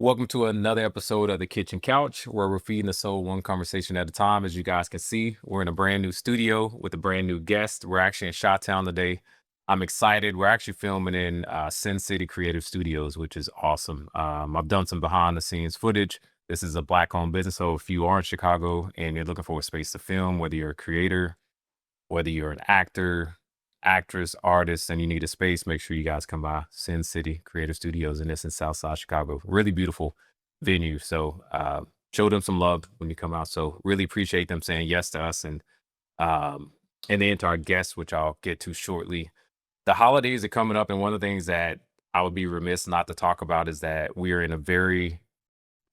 Welcome to another episode of The Kitchen Couch, where we're feeding the soul one conversation at a time. As you guys can see, we're in a brand new studio with a brand new guest. We're actually in Chi-Town today. I'm excited. We're actually filming in Sin City Creative Studios, which is awesome. I've done some behind the scenes footage. This is a Black owned business. So if you are in Chicago and you're looking for a space to film, whether you're a creator, whether you're an actor, actress, artist, and you need a space, make sure you guys come by Sin City Creative Studios, and it's in Southside Chicago. Really beautiful venue. So show them some love when you come out. So really appreciate them saying yes to us, and then to our guests, which I'll get to shortly. The holidays are coming up, and one of the things that I would be remiss not to talk about is that we are in a very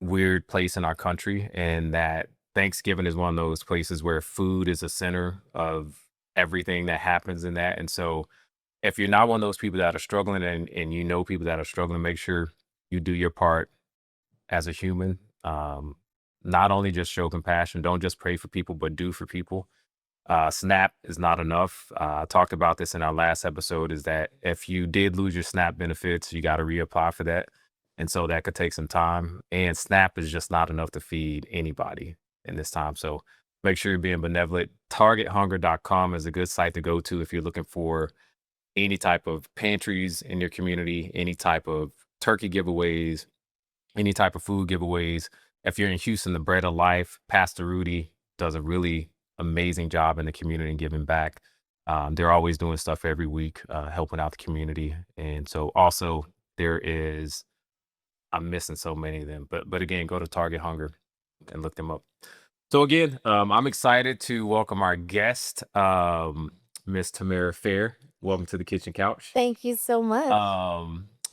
weird place in our country, and that Thanksgiving is one of those places where food is the center of everything that happens in that. And so if you're not one of those people that are struggling, and you know people that are struggling, make sure you do your part as a human. Not only just show compassion, don't just pray for people, but do for people. SNAP is not enough. I talked about this in our last episode, is that if you did lose your SNAP benefits, you got to reapply for that. And so that could take some time. And SNAP is just not enough to feed anybody in this time. So make sure you're being benevolent. TargetHunger.com is a good site to go to if you're looking for any type of pantries in your community, any type of turkey giveaways, any type of food giveaways. If you're in Houston, the Bread of Life, Pastor Rudy does a really amazing job in the community and giving back. They're always doing stuff every week, helping out the community. And so also there is, I'm missing so many of them, but again, go to Target Hunger and look them up. So again, I'm excited to welcome our guest, Miss Tamera Fair. Welcome to the Kitchen Couch. Thank you so much.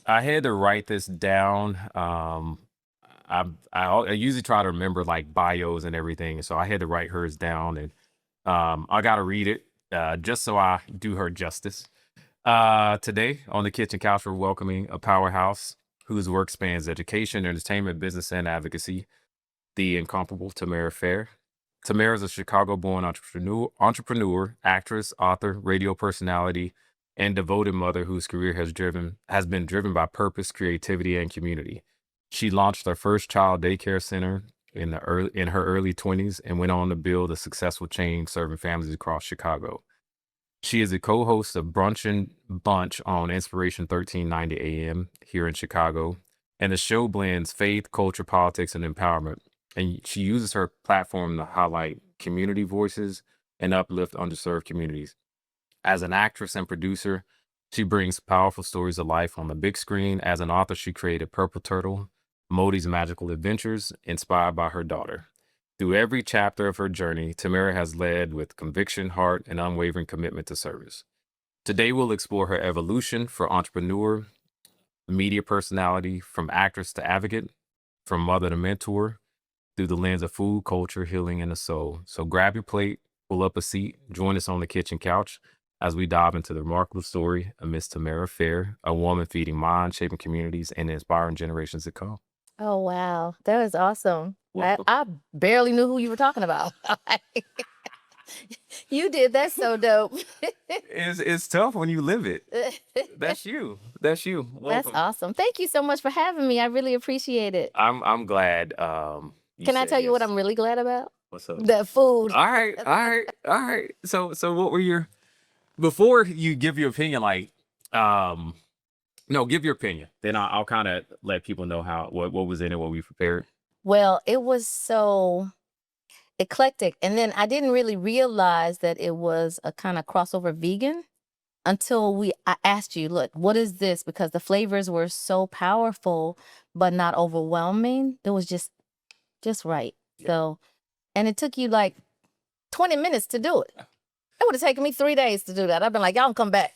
I had to write this down. I usually try to remember like bios and everything, so I had to write hers down, and I got to read it just so I do her justice. Today on the Kitchen Couch, we're welcoming a powerhouse whose work spans education, entertainment, business, and advocacy, the incomparable Tamera Fair. Tamara is a Chicago-born entrepreneur, actress, author, radio personality, and devoted mother whose career has been driven by purpose, creativity, and community. She launched her first child daycare center in her early 20s and went on to build a successful chain serving families across Chicago. She is a co-host of Brunch and Bunch on Inspiration 1390 AM here in Chicago, and the show blends faith, culture, politics, and empowerment. And she uses her platform to highlight community voices and uplift underserved communities. As an actress and producer, she brings powerful stories to life on the big screen. As an author, she created Purple Turtle, Modi's Magical Adventures, inspired by her daughter. Through every chapter of her journey, Tamara has led with conviction, heart, and unwavering commitment to service. Today, we'll explore her evolution for entrepreneur, media personality, from actress to advocate, from mother to mentor, through the lens of food, culture, healing, and the soul. So grab your plate, pull up a seat, join us on the Kitchen Couch as we dive into the remarkable story of Miss Tamera Fair, a woman feeding minds, shaping communities, and inspiring generations to come. Oh, wow. That was awesome. Welcome. I barely knew who you were talking about. You did that so dope. It's tough when you live it. That's you. That's you. That's Welcome. awesome. Thank you so much for having me. I really appreciate it. I'm glad you Can I said tell you what yes. I'm really glad about? What's up? The food. All right, all right, all right. So what were your, before you give your opinion, like no, give your opinion. Then I'll kind of let people know what was in it, what we prepared. Well, it was so eclectic. And then I didn't really realize that it was a kind of crossover vegan until I asked you, look, what is this? Because the flavors were so powerful, but not overwhelming. It was just right. Yeah. So, and it took you like 20 minutes to do it. It would have taken me 3 days to do that. I've been like, y'all come back.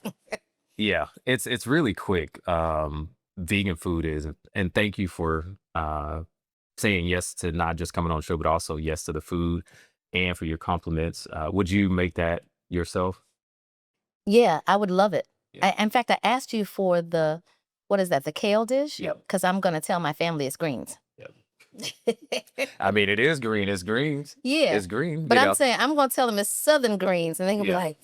Yeah, it's really quick. Vegan food is, and thank you for saying yes to not just coming on the show, but also yes to the food and for your compliments. Would you make that yourself? Yeah, I would love it. Yeah. In fact, I asked you for what is that, the kale dish? Yep. Because I'm going to tell my family it's greens. I mean, it is green. It's greens. Yeah. It's green. But I'm saying, I'm going to tell them it's southern greens, and they're going to be like,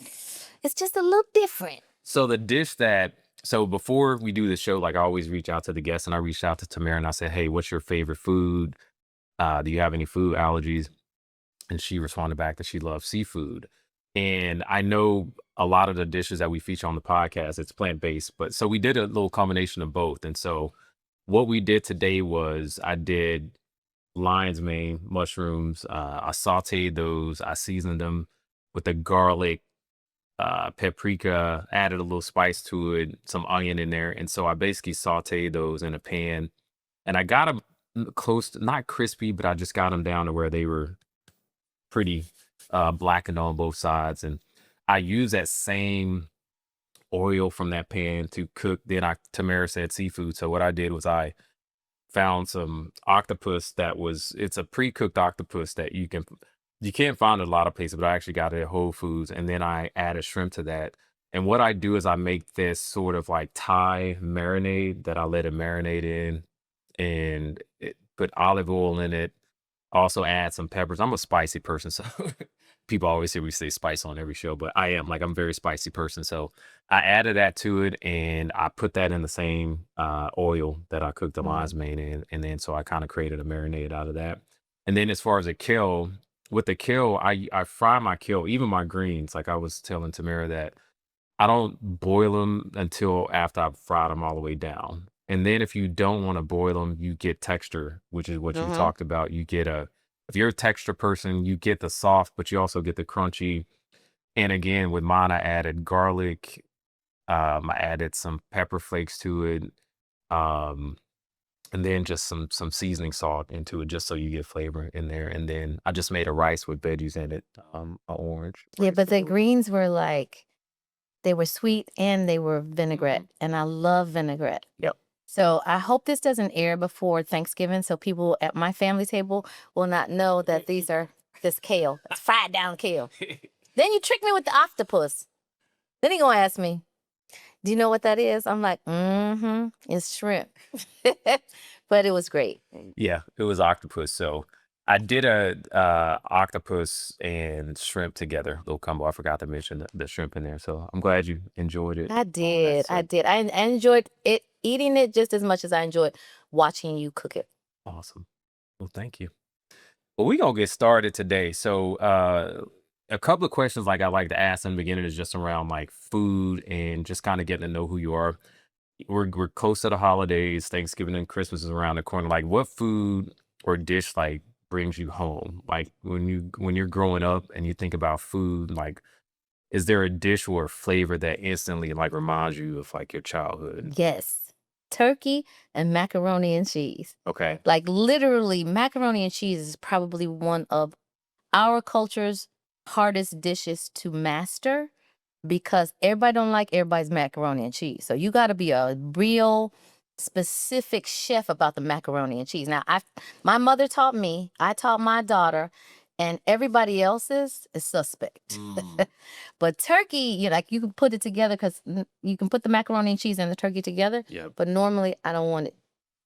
it's just a little different. So the dish that So before we do the show, like I always reach out to the guests, and I reached out to Tamara and I said, "Hey, what's your favorite food? Do you have any food allergies?" And she responded back that she loves seafood. And I know a lot of the dishes that we feature on the podcast, it's plant based, but so we did a little combination of both. And so what we did today was I did lion's mane mushrooms. I sauteed those. I seasoned them with the garlic, paprika, added a little spice to it, some onion in there. And so I basically sauteed those in a pan, and I got them close to not crispy, but I just got them down to where they were pretty blackened on both sides. And I use that same oil from that pan to cook. Then Tamara said seafood. So what I did was I found some octopus that was it's a pre-cooked octopus that you can't find a lot of places, but I actually got it at Whole Foods. And then I added shrimp to that. And what I do is I make this sort of like Thai marinade that I let it marinate in, and put olive oil in it, also add some peppers. I'm a spicy person, so people always hear we say spice on every show, but I am like I'm a very spicy person. So I added that to it, and I put that in the same oil that I cooked the lion's mane in, and then so I kind of created a marinade out of that. And then as far as the kale, with the kale, I fry my kale, even my greens. Like I was telling Tamara that I don't boil them until after I've fried them all the way down. And then if you don't wanna boil them, you get texture, which is what you Mm-hmm. talked about. You get a if you're a texture person, you get the soft, but you also get the crunchy. And again, with mine, I added garlic, I added some pepper flakes to it, um, and then just some seasoning salt into it just so you get flavor in there. And then I just made a rice with veggies in it, a orange Yeah, rice but the with greens were like they were sweet and they were vinaigrette, and I love vinaigrette. Yep. So I hope this doesn't air before Thanksgiving, so people at my family table will not know that these are this kale. It's fried down kale. Then you trick me with the octopus. Then he gonna ask me, "Do you know what that is?" I'm like, "Mm-hmm, it's shrimp." But it was great. Yeah, it was octopus. So I did a octopus and shrimp together, little combo. I forgot to mention the shrimp in there. So I'm glad you enjoyed it. I Oh, did. that's I so did. I enjoyed it eating it just as much as I enjoyed watching you cook it. awesome. Well, thank you. Well, we gonna get started today. So a couple of questions like I like to ask in the beginning is just around like food and just kind of getting to know who you are. We're close to the holidays. Thanksgiving and Christmas is around the corner. Like, what food or dish like brings you home? Like when you're growing up and you think about food, like is there a dish or a flavor that instantly like reminds you of like your childhood? Yes. Turkey and macaroni and cheese. Okay. Like literally, macaroni and cheese is probably one of our culture's hardest dishes to master because everybody don't like everybody's macaroni and cheese. So you got to be a real specific chef about the macaroni and cheese. Now, my mother taught me, I taught my daughter, and everybody else's is suspect. But turkey, like you can put it together because you can put the macaroni and cheese and the turkey together. Yep. But normally, I don't want it.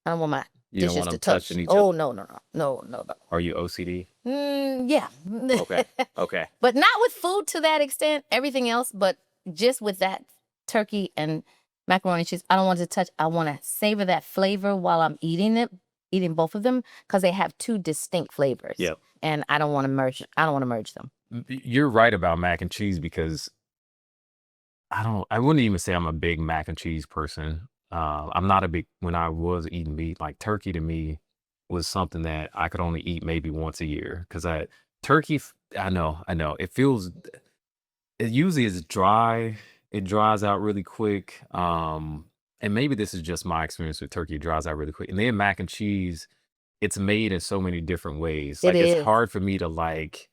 I don't want my You don't dishes want to them touch. touching each Oh other. no. Are you OCD? Yeah. Okay. Okay. But not with food to that extent. Everything else, but just with that turkey and macaroni and cheese, I don't want it to touch. I want to savor that flavor while I'm eating it, eating both of them, because they have two distinct flavors. Yep. And I don't want to merge. I don't want to merge them. You're right about mac and cheese because I wouldn't even say I'm a big mac and cheese person. I'm not a big when I was eating meat, like turkey to me was something that I could only eat maybe once a year because I know. It usually is dry. It dries out really quick. And maybe this is just my experience with turkey, it dries out really quick. And then mac and cheese, it's made in so many different ways. It Like it's is. hard for me to like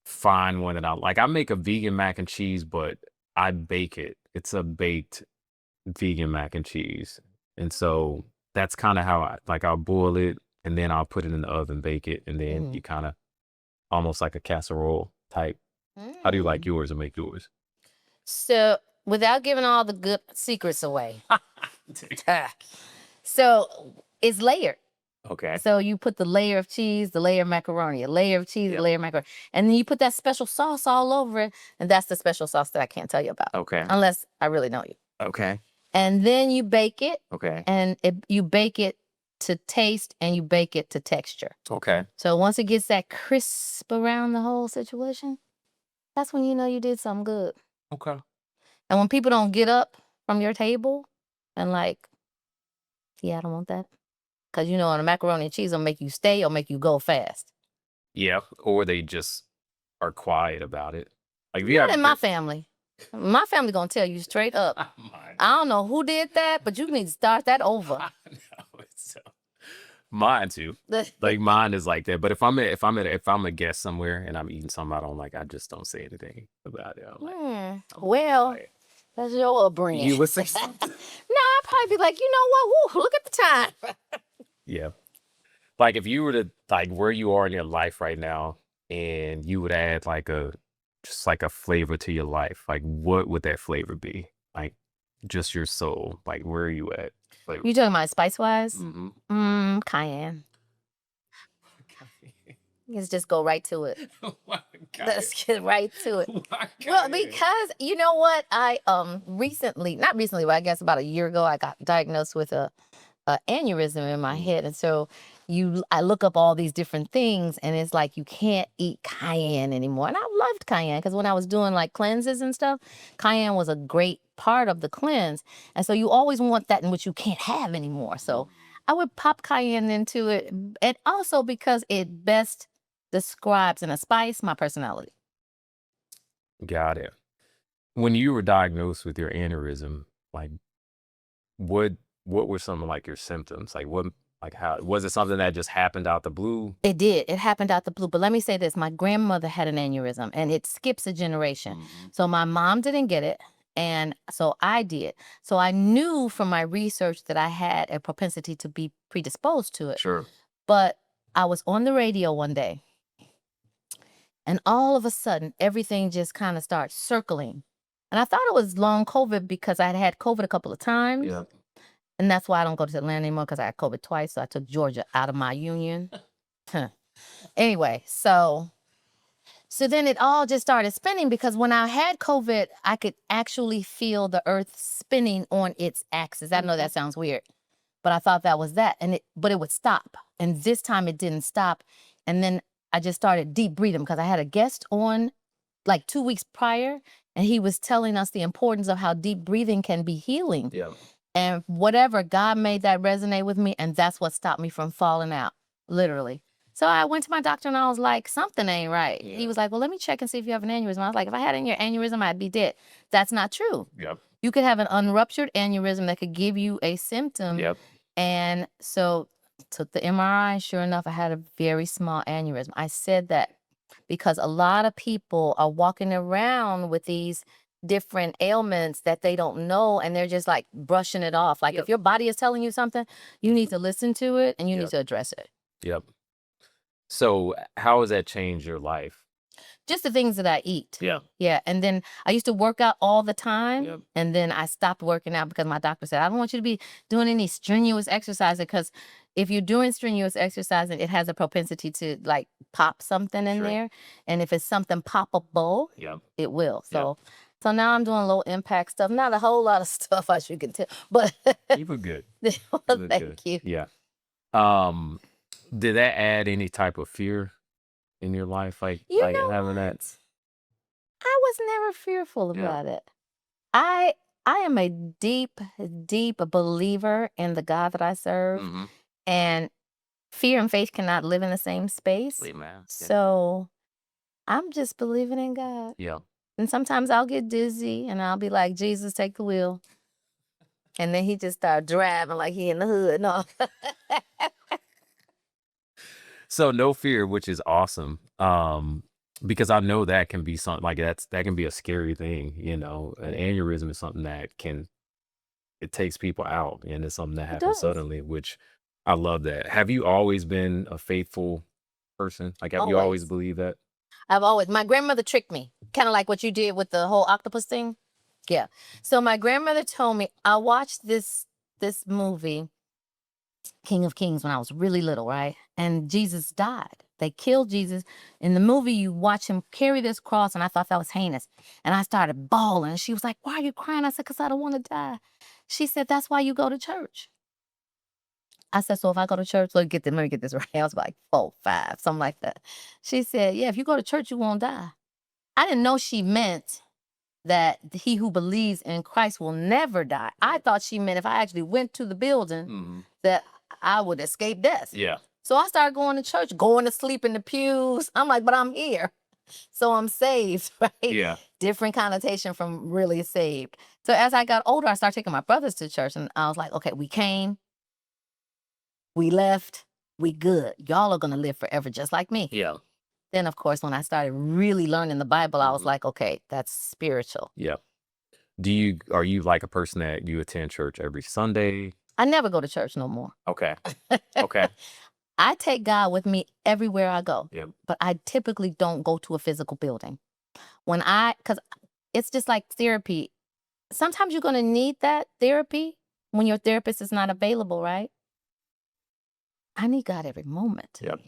find one that I like. I make a vegan mac and cheese, but I bake it. It's a baked vegan mac and cheese. And so that's kind of how I'll boil it and then I'll put it in the oven, bake it, and then you kind of almost like a casserole type. How do you like yours and make yours? So, without giving all the good secrets away, so it's layered. Okay. So you put the layer of cheese, the layer of macaroni, a layer of cheese, Yep. a layer of macaroni, and then you put that special sauce all over it, and that's the special sauce that I can't tell you about Okay. unless I really know you. Okay. And then you bake it. Okay. And you bake it to taste and you bake it to texture. Okay. So once it gets that crisp around the whole situation, that's when you know you did something good. Okay. And when people don't get up from your table and like, yeah, I don't want that. Because you know, on a macaroni and cheese will make you stay or make you go fast. Yeah. Or they just are quiet about it. Like Not in my family. My family gonna tell you straight up. I don't know who did that, but you need to start that over. I know, mine too. Like mine is like that. But if I'm a guest somewhere and I'm eating something I don't like, I just don't say anything about it. I'm like, well, quiet. that's your upbringing. You would say something. No, I'd probably be like, you know what? Woo, look at the time. Yeah. Like if you were to like where you are in your life right now and you would add like just like a flavor to your life, like what would that flavor be? Like just your soul. Like where are you at? Flavor. You talking about spice wise? Mm-hmm. Cayenne. Let's just go right to it. Let's get right to it. Well, because you know what? I not recently, but I guess about a year ago, I got diagnosed with a aneurysm in my head, and so I look up all these different things, and it's like you can't eat cayenne anymore. And I loved cayenne because when I was doing like cleanses and stuff, cayenne was a great part of the cleanse, and so you always want that in which you can't have anymore. So I would pop cayenne into it, and also because it best describes in a spice my personality. Got it. When you were diagnosed with your aneurysm, like what were some of like your symptoms? Like how was it something that just happened out the blue? It did. It happened out the blue. But let me say this. My grandmother had an aneurysm and it skips a generation. So my mom didn't get it. And so I did. So I knew from my research that I had a propensity to be predisposed to it. Sure. But I was on the radio one day and all of a sudden everything just kind of started circling. And I thought it was long COVID because I had COVID a couple of times. Yeah. And that's why I don't go to Atlanta anymore because I had COVID twice. So I took Georgia out of my union. Anyway, so then it all just started spinning because when I had COVID, I could actually feel the earth spinning on its axis. I know that sounds weird, but I thought that was that. But it would stop. And this time it didn't stop. And then I just started deep breathing because I had a guest on like 2 weeks prior, and he was telling us the importance of how deep breathing can be healing. Yeah. And whatever, God made that resonate with me, and that's what stopped me from falling out, literally. So I went to my doctor and I was like, something ain't right. Yeah. He was like, well, let me check and see if you have an aneurysm. I was like, if I had an aneurysm, I'd be dead. That's not true. Yep. You could have an unruptured aneurysm that could give you a symptom. Yep. And so took the MRI. Sure enough, I had a very small aneurysm. I said that because a lot of people are walking around with these different ailments that they don't know, and they're just like brushing it off. Like if your body is telling you something, you need to listen to it and you need to address it. Yep. So how has that changed your life? Just the things that I eat. Yeah. Yeah. And then I used to work out all the time. Yep. And then I stopped working out because my doctor said, I don't want you to be doing any strenuous exercising because if you're doing strenuous exercising, it has a propensity to like pop something in there. And if it's something poppable, it will. So now I'm doing low impact stuff. Not a whole lot of stuff, as you can tell. But you look good. Well, thank you. Yeah. Did that add any type of fear in your life? Like having that? I was never fearful about it. I am a deep, deep believer in the God that I serve. And fear and faith cannot live in the same space. Amen. So I'm just believing in God. Yeah. And sometimes I'll get dizzy and I'll be like, Jesus, take the wheel. And then he just started driving like he in the hood. No. So no fear, which is awesome. Because I know that can be something like that can be a scary thing, you know. An aneurysm is something that it takes people out, and it's something that happens suddenly, which I love that. Have you always been a faithful person? Like have you always believed that? My grandmother tricked me, kind of like what you did with the whole octopus thing. Yeah. So my grandmother told me, I watched this movie, King of Kings, when I was really little, right? And Jesus died. They killed Jesus. In the movie, you watch him carry this cross, and I thought that was heinous. And I started bawling. And she was like, why are you crying? I said, because I don't want to die. She said, that's why you go to church. I said, so if I go to church, let me get this right. I was like 4, 5, something like that. She said, yeah, if you go to church, you won't die. I didn't know she meant that he who believes in Christ will never die. I thought she meant if I actually went to the building that I would escape death. Yeah. So I started going to church, going to sleep in the pews. I'm like, but I'm here. So I'm saved, right? Yeah. Different connotation from really saved. So as I got older, I started taking my brothers to church, and I was like, okay, we came, we left, we good. Y'all are going to live forever just like me. Yeah. Then, of course, when I started really learning the Bible, I was like, okay, that's spiritual. Yeah. Are you like a person that you attend church every Sunday? I never go to church no more. Okay. Okay. I take God with me everywhere I go. Yep. But I typically don't go to a physical building. Because it's just like therapy. Sometimes you're going to need that therapy when your therapist is not available, right? I need God every moment. Yep.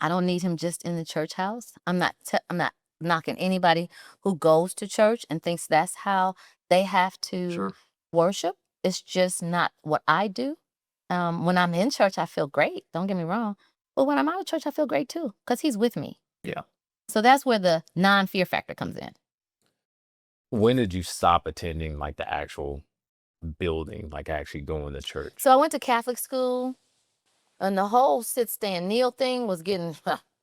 I don't need him just in the church house. I'm not knocking anybody who goes to church and thinks that's how they have to worship. It's just not what I do. When I'm in church, I feel great. Don't get me wrong. But when I'm out of church, I feel great too, because he's with me. Yeah. So that's where the non-fear factor comes in. When did you stop attending like the actual building, like actually going to church? So I went to Catholic school, and the whole sit, stand, kneel thing was getting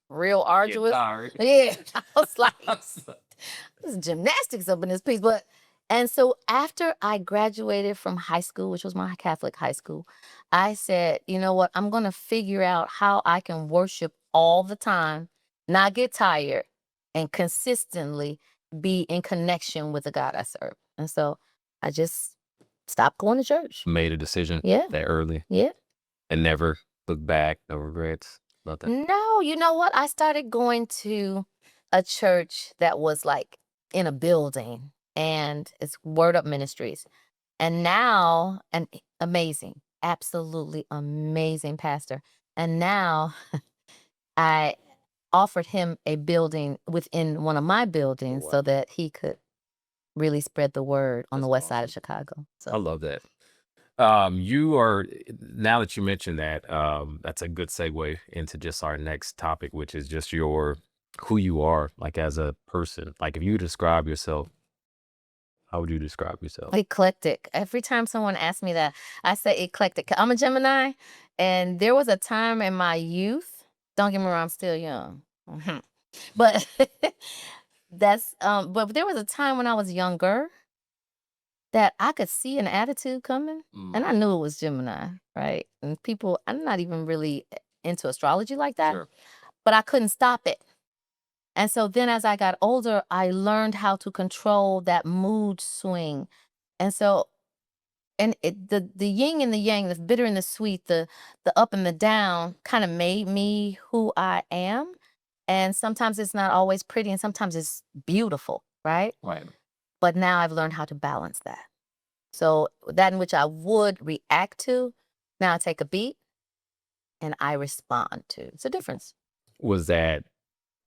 real arduous. Yeah, I was like, this is gymnastics up in this piece. And so after I graduated from high school, which was my Catholic high school, I said, you know what? I'm going to figure out how I can worship all the time, not get tired, and consistently be in connection with the God I serve. And so I just stopped going to church. Made a decision Yeah. that early. Yeah. And never looked back, no regrets, nothing. No, you know what? I started going to a church that was like in a building, and it's Word Up Ministries. And now, amazing, absolutely amazing pastor. And now I offered him a building within one of my buildings so that he could really spread the word on the west side of Chicago. I So love that. You are, now that you mentioned that, that's a good segue into just our next topic, which is just who you are, like as a person. Like if you describe yourself, how would you describe yourself? eclectic. Every time someone asks me that, I say eclectic. I'm a Gemini, and there was a time in my youth, don't get me wrong, I'm still young. But but there was a time when I was younger that I could see an attitude coming, and I knew it was Gemini, right? And I'm not even really into astrology like that, but I couldn't stop it. And so then as I got older, I learned how to control that mood swing. And so, the yin and the yang, the bitter and the sweet, the up and the down kind of made me who I am. And sometimes it's not always pretty, and sometimes it's beautiful, right? Right. But now I've learned how to balance that. So that in which I would react to, now I take a beat and I respond to. It's a difference. Was that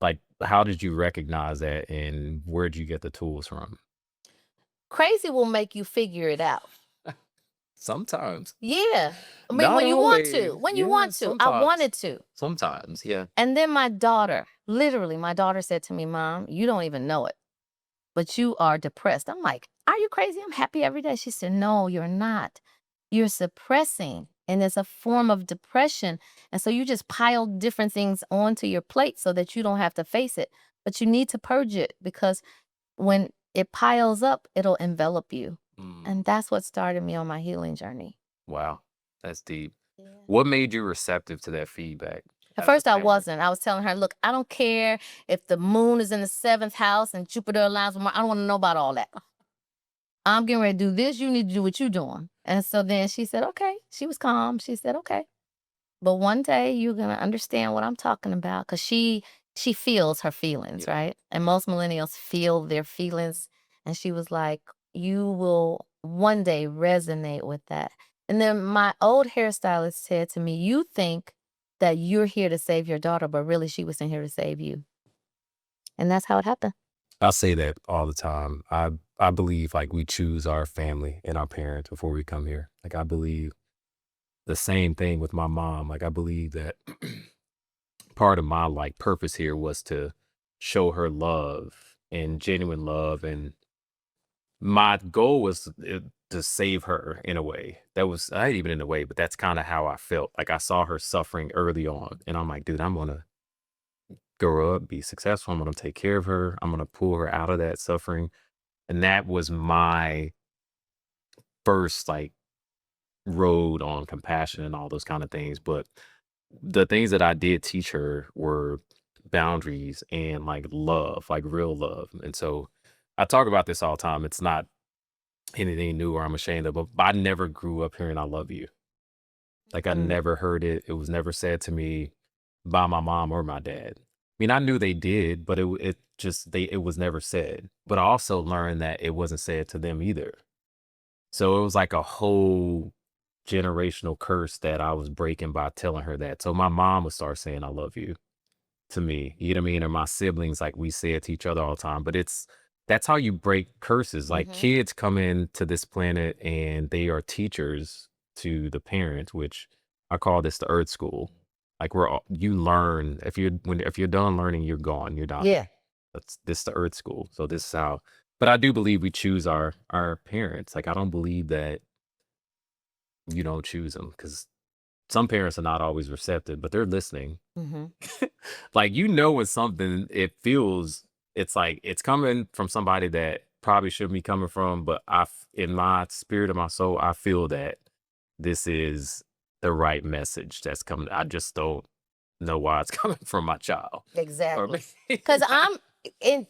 like, how did you recognize that, and where did you get the tools from? Crazy will make you figure it out. Sometimes. Yeah. I mean, Not when you want always. to. When you Yeah, want to. I sometimes. wanted to. Sometimes, yeah. And then my daughter said to me, Mom, you don't even know it, but you are depressed. I'm like, are you crazy? I'm happy every day. She said, no, you're not. You're suppressing, and it's a form of depression. And so you just pile different things onto your plate so that you don't have to face it. But you need to purge it, because when it piles up, it'll envelop you. And that's what started me on my healing journey. Wow. That's deep. Yeah. What made you receptive to that feedback? At first, I wasn't. I was telling her, look, I don't care if the moon is in the 7th house and Jupiter aligns with Mars. I don't want to know about all that. I'm getting ready to do this. You need to do what you're doing. And so then she said, okay. She was calm. She said, okay. But one day you're going to understand what I'm talking about, because she feels her feelings, right? And most millennials feel their feelings. And she was like, you will one day resonate with that. And then my old hairstylist said to me, you think that you're here to save your daughter, but really she was in here to save you. And that's how it happened. I say that all the time. I believe like we choose our family and our parents before we come here. Like I believe the same thing with my mom. Like I believe that part of my like purpose here was to show her love and genuine love, and my goal was to save her in a way. That was not even in a way, but that's kind of how I felt. Like I saw her suffering early on, and I'm like, dude, I'm gonna grow up, be successful. I'm gonna take care of her. I'm gonna pull her out of that suffering, and that was my first like road on compassion and all those kind of things. But the things that I did teach her were boundaries and like love, like real love. And so I talk about this all the time. It's not anything new or I'm ashamed of, but I never grew up hearing I love you. Like I Mm. never heard it. It was never said to me by my mom or my dad. I mean, I knew they did, but it just it was never said. But I also learned that it wasn't said to them either. So it was like a whole generational curse that I was breaking by telling her that. So my mom would start saying I love you to me, you know what I mean? Or my siblings, like we say it to each other all the time. But that's how you break curses. Like Mhm. kids come into this planet and they are teachers to the parents, which I call this the earth school. Like you learn if you're done learning, you're gone. You're not. Yeah. That's this the earth school. So this is how. But I do believe we choose our parents. Like I don't believe that you don't choose them because some parents are not always receptive, but they're listening. Mhm. Like, when something it's like it's coming from somebody that probably shouldn't be coming from, but in my spirit of my soul, I feel that this is the right message that's coming. I just don't know why it's coming from my child. Or Exactly. Cuz I'm in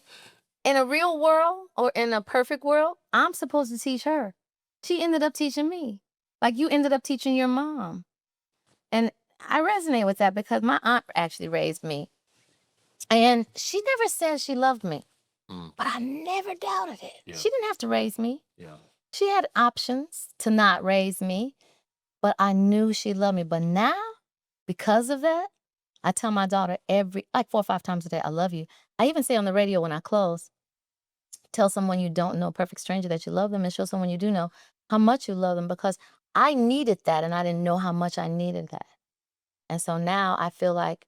in a real world or in a perfect world, I'm supposed to teach her. She ended up teaching me. Like you ended up teaching your mom. And I resonate with that because my aunt actually raised me. And she never said she loved me, Mm, but I never doubted it. yeah, She didn't have to raise me. yeah. She had options to not raise me, but I knew she loved me. But now, because of that, I tell my daughter every like 4 or 5 times a day, I love you. I even say on the radio when I close, tell someone you don't know, a perfect stranger, that you love them and show someone you do know how much you love them because I needed that and I didn't know how much I needed that. And so now I feel like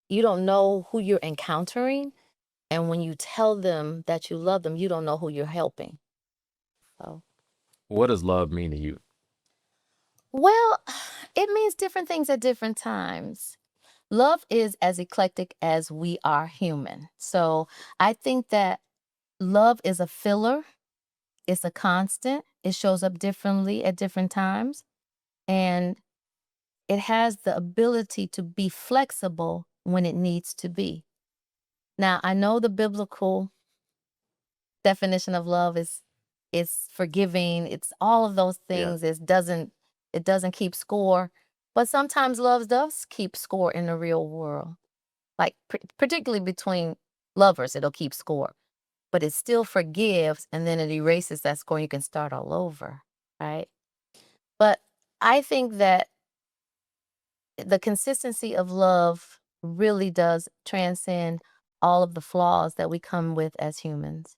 you don't know who you're encountering. And when you tell them that you love them, you don't know who you're helping. So, What does love mean to you? well, it means different things at different times. Love is as eclectic as we are human. So I think that love is a filler, it's a constant, it shows up differently at different times, and it has the ability to be flexible when it needs to be. Now, I know the biblical definition of love is forgiving, it's all of those Yeah. things. It doesn't keep score, but sometimes love does keep score in the real world. Like particularly between lovers, it'll keep score, but it still forgives and then it erases that score and you can start all over, right? But I think that the consistency of love really does transcend all of the flaws that we come with as humans.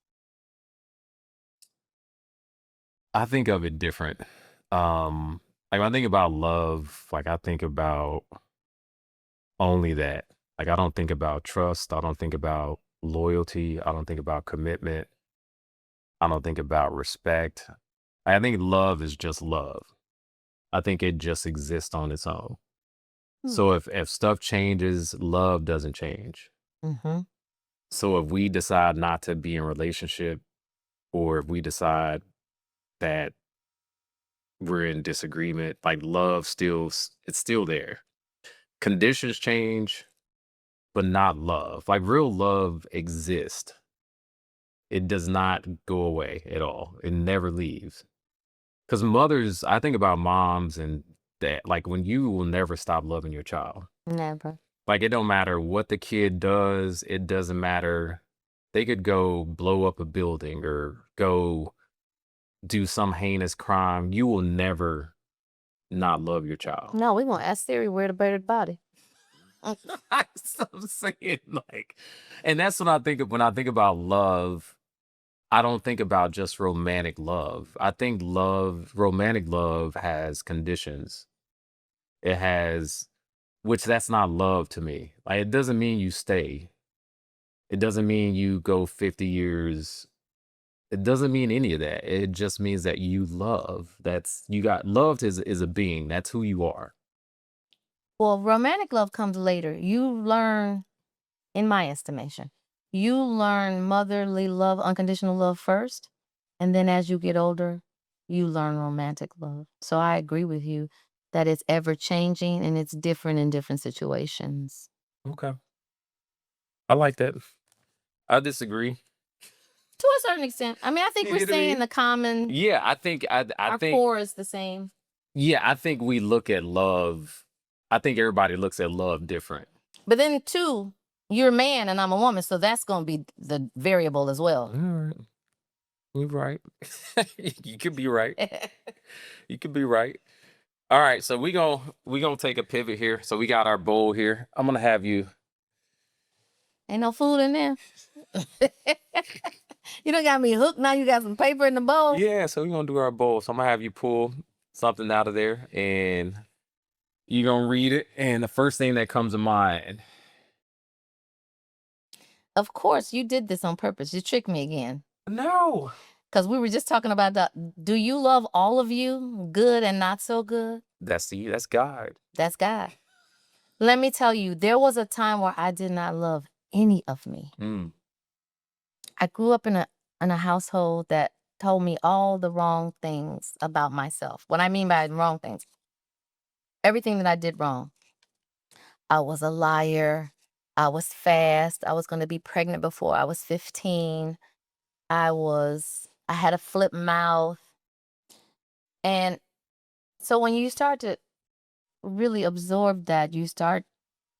I think of it different. Like when I think about love, like I think about only that. Like I don't think about trust. I don't think about loyalty. I don't think about commitment. I don't think about respect. I think love is just love. I think it just exists on its own. Hmm. So if stuff changes, love doesn't change. Mhm. So if we decide not to be in relationship, or if we decide that we're in disagreement, like love it's still there. Conditions change, but not love. Like real love exists. It does not go away at all. It never leaves. Because mothers, I think about moms and that, like when you will never stop loving your child. Never. Like it don't matter what the kid does, it doesn't matter. They could go blow up a building or go do some heinous crime. You will never not love your child. No, we gonna ask Siri where the buried body. I'm saying, like, and that's what I think of when I think about love. I don't think about just romantic love. I think romantic love has conditions. It has, which that's not love to me. Like, it doesn't mean you stay. It doesn't mean you go 50 years. It doesn't mean any of that. It just means that you love. That's you got loved is a being. That's who you are. Well, romantic love comes later. You learn, in my estimation, you learn motherly love, unconditional love first. And then as you get older, you learn romantic love. So I agree with you that it's ever changing and it's different in different situations. Okay. I like that. I disagree. To a certain extent. I mean, I think You we're know what I saying mean? the common, Yeah, I our think core is the same. yeah, I think we look at love. I think everybody looks at love different. But then, too, you're a man and I'm a woman, so that's going to be the variable as All well. right. You're right. You could be right. You could be right. All right, so we gonna take a pivot here. So we got our bowl here. I'm gonna have you. Ain't no food in there. You done got me hooked. Now you got some paper in the bowl. Yeah, so we're gonna do our bowl. So I'm gonna have you pull something out of there, and you're gonna read it. And the first thing that comes to mind. Of course, you did this on purpose. You tricked me again. No. Because we were just talking about do you love all of you, good and not so good? That's God. That's God. Let me tell you, there was a time where I did not love any of me. Mm. I grew up in a household that told me all the wrong things about myself. What I mean by wrong things, everything that I did wrong. I was a liar. I was fast. I was going to be pregnant before I was 15. I had a flip mouth. And so when you start to really absorb that, you start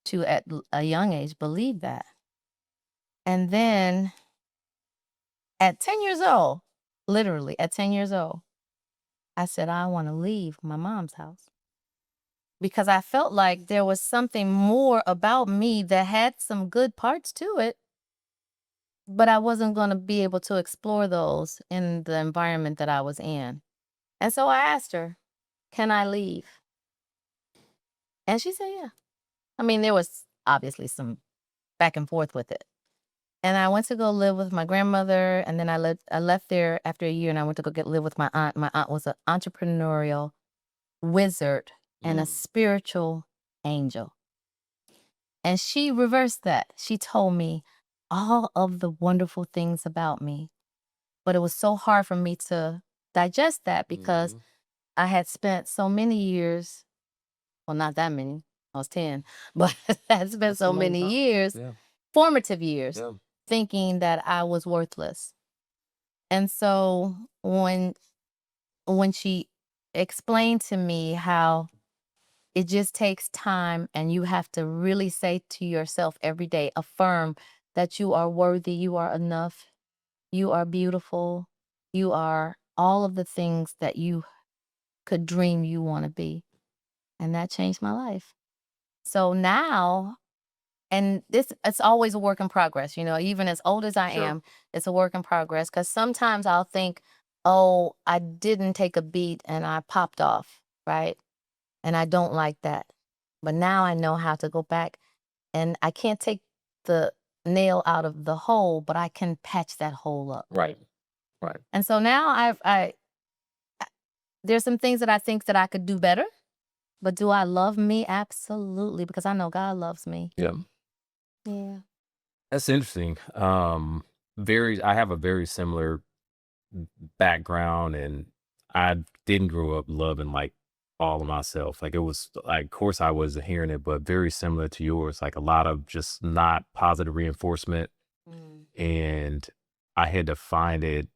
to, at a young age, believe that. And then at 10 years old, literally at 10 years old, I said, I want to leave my mom's house because I felt like there was something more about me that had some good parts to it, but I wasn't going to be able to explore those in the environment that I was in. And so I asked her, can I leave? And she said, yeah. I mean, there was obviously some back and forth with it. And I went to go live with my grandmother, and then I left there after a year, and I went to go live with my aunt. My aunt was an entrepreneurial wizard and a spiritual angel. And she reversed that. She told me all of the wonderful things about me. But it was so hard for me to digest that because I had spent so many years, well, not that many, I was 10, but I had spent so many years, formative years, thinking that I was worthless. And so when she explained to me how it just takes time and you have to really say to yourself every day, affirm that you are worthy, you are enough, you are beautiful, you are all of the things that you could dream you want to be. And that changed my life. So now, and it's always a work in progress, even as old as I am, it's a work in progress. Because sometimes I'll think, oh, I didn't take a beat and I popped off, right? And I don't like that. But now I know how to go back, and I can't take the nail out of the hole, but I can patch that hole up. Right. And so now there's some things that I think that I could do better. But do I love me? Absolutely, because I know God loves me. Yeah. Yeah. That's interesting. I have a very similar background, and I didn't grow up loving like all of myself. Like, it was like, of course I was hearing it, but very similar to yours, like a lot of just not positive reinforcement. And I had to find it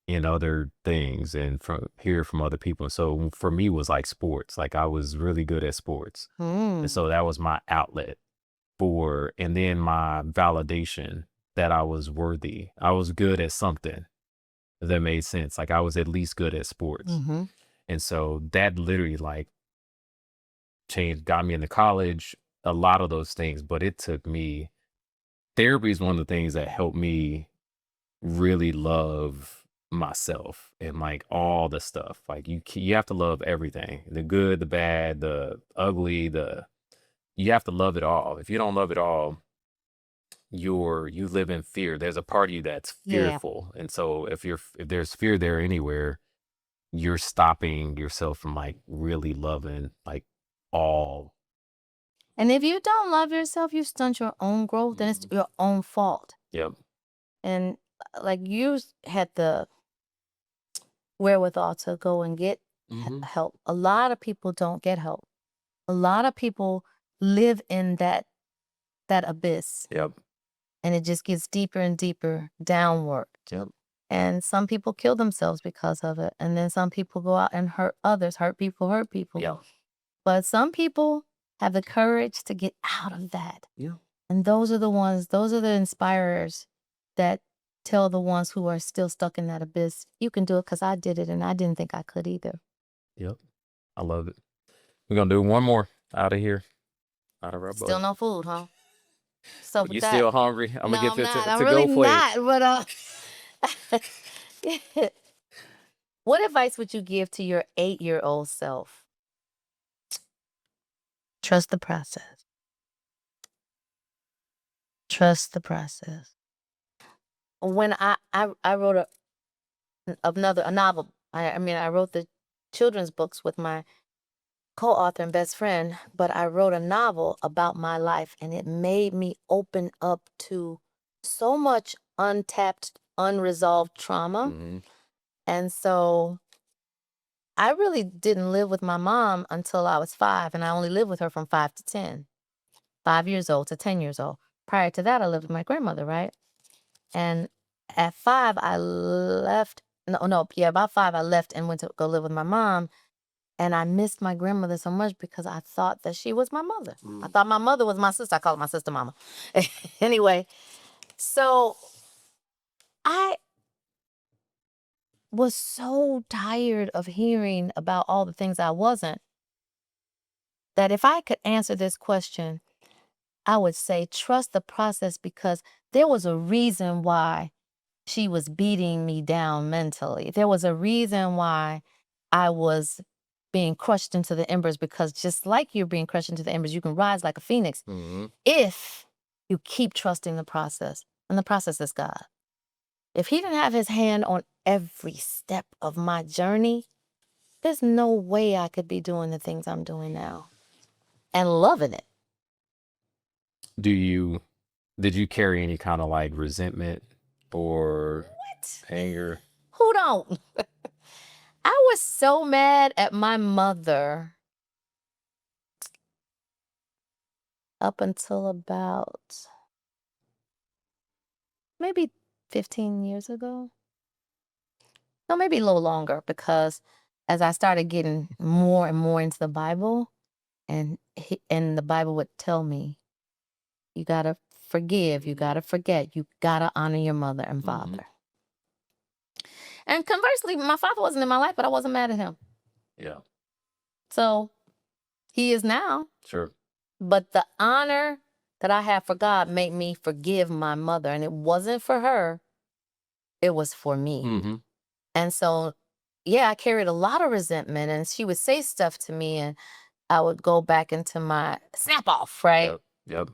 in other things and hear from other people. So for me, it was like sports. Like, I was really good at sports. And so that was my outlet and then my validation that I was worthy. I was good at something that made sense. Like, I was at least good at sports. And so that literally like got me into college. a lot of those things, but it took me therapy is one of the things that helped me really love myself and like all the stuff. Like you have to love everything, the good, the bad, the ugly, the you have to love it all. If you don't love it all, you live in fear. There's a part of you that's Yeah. fearful. And so if there's fear there anywhere, you're stopping yourself from like really loving like all. And if you don't love yourself, you stunt your own growth, then it's your own fault. Yep. And like had the wherewithal to go and get help. A lot of people don't get help. A lot of people live in that abyss, Yep. and it just gets deeper and deeper downward. Yep. And some people kill themselves because of it. And then some people go out and hurt others, hurt people. Yeah. But some people have the courage to get out of that. Yeah. And those are the inspirers that tell the ones who are still stuck in that abyss, you can do it because I did it and I didn't think I could either. Yep. I love it. We're gonna do one more out of here. Out of our Still butt. no food, huh? So You still hungry? I'm no, gonna I'm get you not. to I'm go really plate. not, but what advice would you give to your 8-year-old self? Trust the process. Trust the process. When I wrote a novel. I wrote the children's books with my co-author and best friend, but I wrote a novel about my life, and it made me open up to so much untapped, unresolved trauma. And so I really didn't live with my mom until I was 5, and I only lived with her from 5 to 10, 5 years old to 10 years old. Prior to that, I lived with my grandmother, right? And at 5, I left. About 5, I left and went to go live with my mom. And I missed my grandmother so much because I thought that she was my mother. I thought my mother was my sister. I called my sister mama. Anyway, so I was so tired of hearing about all the things I wasn't, that if I could answer this question, I would say trust the process, because there was a reason why she was beating me down mentally. There was a reason why I was being crushed into the embers, because just like you're being crushed into the embers, you can rise like a phoenix if you keep trusting the process. And the process is God. If he didn't have his hand on every step of my journey, there's no way I could be doing the things I'm doing now and loving it. Did you carry any kind of like resentment or anger? Who don't? I was so mad at my mother up until about maybe 15 years ago. No, maybe a little longer, because as I started getting more and more into the Bible, and the Bible would tell me, you gotta forgive, you gotta forget, you gotta honor your mother and father. And conversely, my father wasn't in my life, but I wasn't mad at him. Yeah. So he is now. Sure. But the honor that I have for God made me forgive my mother. And it wasn't for her, it was for me. And so, yeah, I carried a lot of resentment, and she would say stuff to me, and I would go back into my snap off, right? Yep.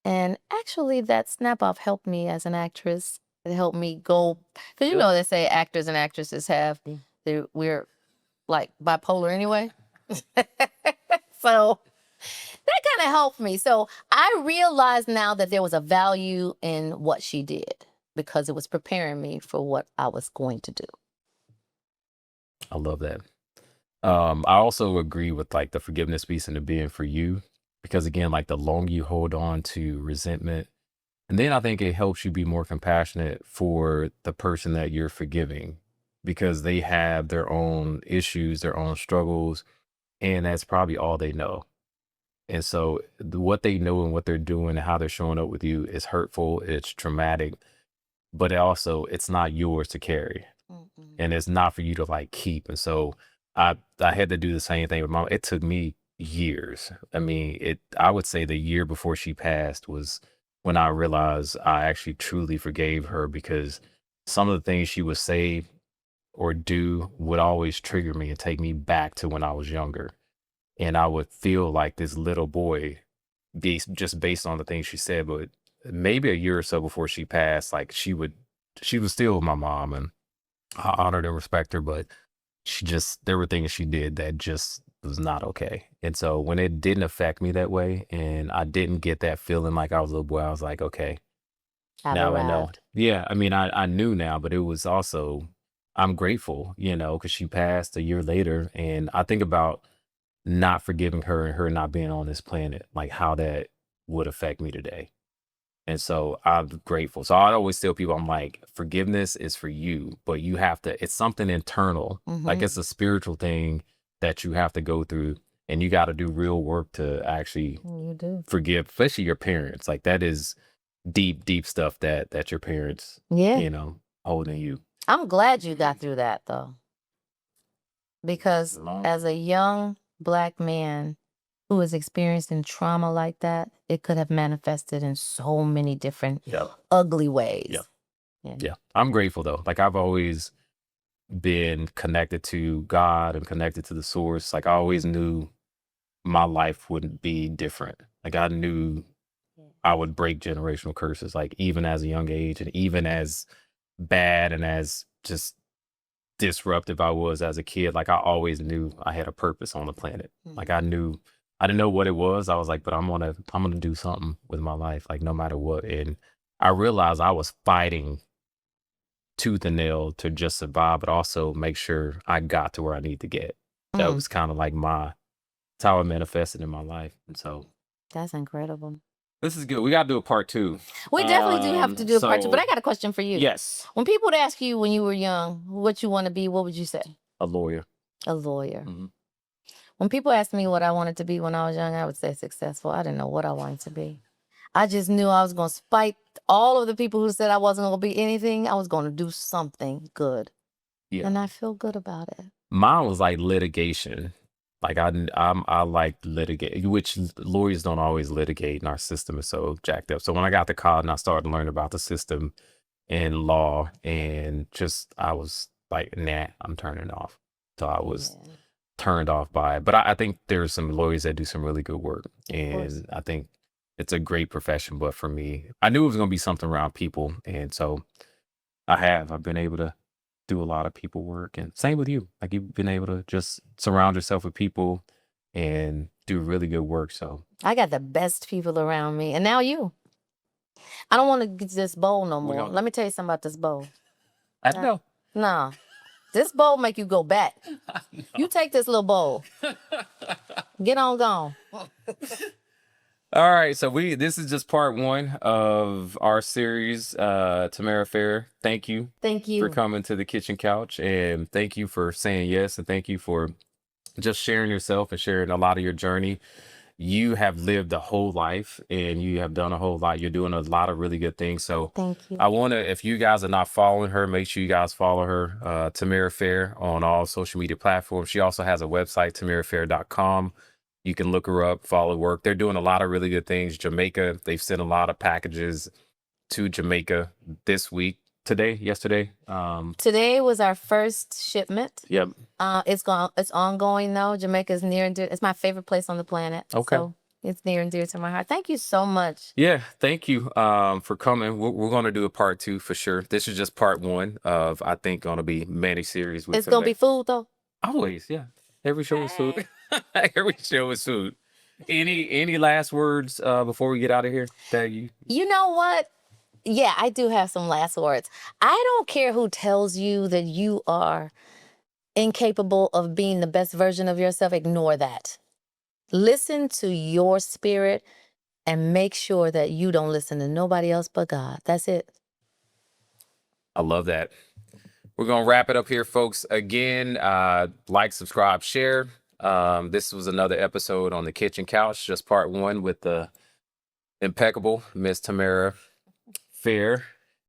And actually, that snap off helped me as an actress. It helped me go, because they say actors and actresses we're like bipolar anyway. So that kind of helped me. So I realized now that there was a value in what she did, because it was preparing me for what I was going to do. I love that. I also agree with like the forgiveness piece and the being for you, because again, like the longer you hold on to resentment, and then I think it helps you be more compassionate for the person that you're forgiving, because they have their own issues, their own struggles, and that's probably all they know. And so what they know and what they're doing and how they're showing up with you is hurtful, it's traumatic, but it's not yours to carry. And it's not for you to like keep. And so I had to do the same thing with mom. It took me years. I mean, I would say the year before she passed was when I realized I actually truly forgave her, because some of the things she would say or do would always trigger me and take me back to when I was younger. And I would feel like this little boy just based on the things she said. But maybe a year or so before she passed, like she was still my mom, and I honored and respect her, but there were things she did that just was not okay. And so when it didn't affect me that way and I didn't get that feeling like I was a little boy, I was like, okay, I've now I know. arrived. Yeah. I mean, I knew now, but it was also, I'm grateful, because she passed a year later. And I think about not forgiving her and her not being on this planet, like how that would affect me today. And so I'm grateful. So I always tell people, I'm like, forgiveness is for you, but you have to, it's something internal. Like Mm-hmm. it's a spiritual thing that you have to go through, and you got to do real work to actually You do. forgive, especially your parents. Like that is deep, deep stuff that your parents, Yeah. holding you. I'm glad you got through that though, because Long. as a young Black man who is experiencing trauma like that, it could have manifested in so many different Yeah. ugly ways. Yeah. Yeah. I'm grateful though. Like I've always been connected to God and connected to the source. Like I always knew my life wouldn't be different. Like I knew I would break generational curses, like even as a young age, and even as bad and as just disruptive I was as a kid. Like I always knew I had a purpose on the planet. Like I didn't know what it was. I was like, but I'm gonna do something with my life, like no matter what. And I realized I was fighting tooth and nail to just survive, but also make sure I got to where I need to get. That Mm. was kind of like it's how it manifested in my life. And so That's incredible. this is good. We got to do a part 2. We definitely do have to do a part 2, but I So got a question for you. yes, When people would ask you when you were young what you want to be, what would you say? a lawyer. A lawyer. Mhm. When people asked me what I wanted to be when I was young, I would say successful. I didn't know what I wanted to be. I just knew I was going to spite all of the people who said I wasn't going to be anything. I was going to do something good. Yeah. And I feel good about it. Mine was like litigation. Like I like litigate, which lawyers don't always litigate, and our system is so jacked up. So when I got to college and I started learning about the system and law, and just I was like, nah, I'm turning it off. So I was turned off by it. But I think there's some lawyers that do some really good work, and I think it's a great profession. But for me, I knew it was going to be something around people, and so I've been able to do a lot of people work, and same with you. Like you've been able to just surround yourself with people and do really good work. So I got the best people around me. And now you. I don't want to get this bowl no more. gonna- Let me tell you something about this bowl. I don't know. Nah. This bowl make you go back. You take this little bowl. Get on gone. All right, so this is just part 1 of our series, Tamera Fair. Thank you Thank you for coming to the kitchen couch, and thank you for saying yes, and thank you for just sharing yourself and sharing a lot of your journey. You have lived a whole life, and you have done a whole lot. You're doing a lot of really good things. So Thank you. I want to, if you guys are not following her, make sure you guys follow her, Tamera Fair, on all social media platforms. She also has a website, tamerafair.com. You can look her up, follow work. They're doing a lot of really good things. Jamaica, they've sent a lot of packages to Jamaica this week. Yesterday. Today was our first shipment. Yep. It's ongoing though. Jamaica is near and dear. It's my favorite place on the planet. Okay. So it's near and dear to my heart. Thank you so much. Yeah, thank you for coming. We're going to do a part 2 for sure. This is just part 1 of, I think, going to be many series. It's gonna be food though. Always, yeah. Every show is food. Every show is food. Any last words before we get out of here? You know what? Yeah, I do have some last words. I don't care who tells you that you are incapable of being the best version of yourself. Ignore that. Listen to your spirit and make sure that you don't listen to nobody else but God. That's it. I love that. We're going to wrap it up here, folks. Again, like, subscribe, share. This was another episode on the kitchen couch, just part 1 with the impeccable Miss Tamera Fair.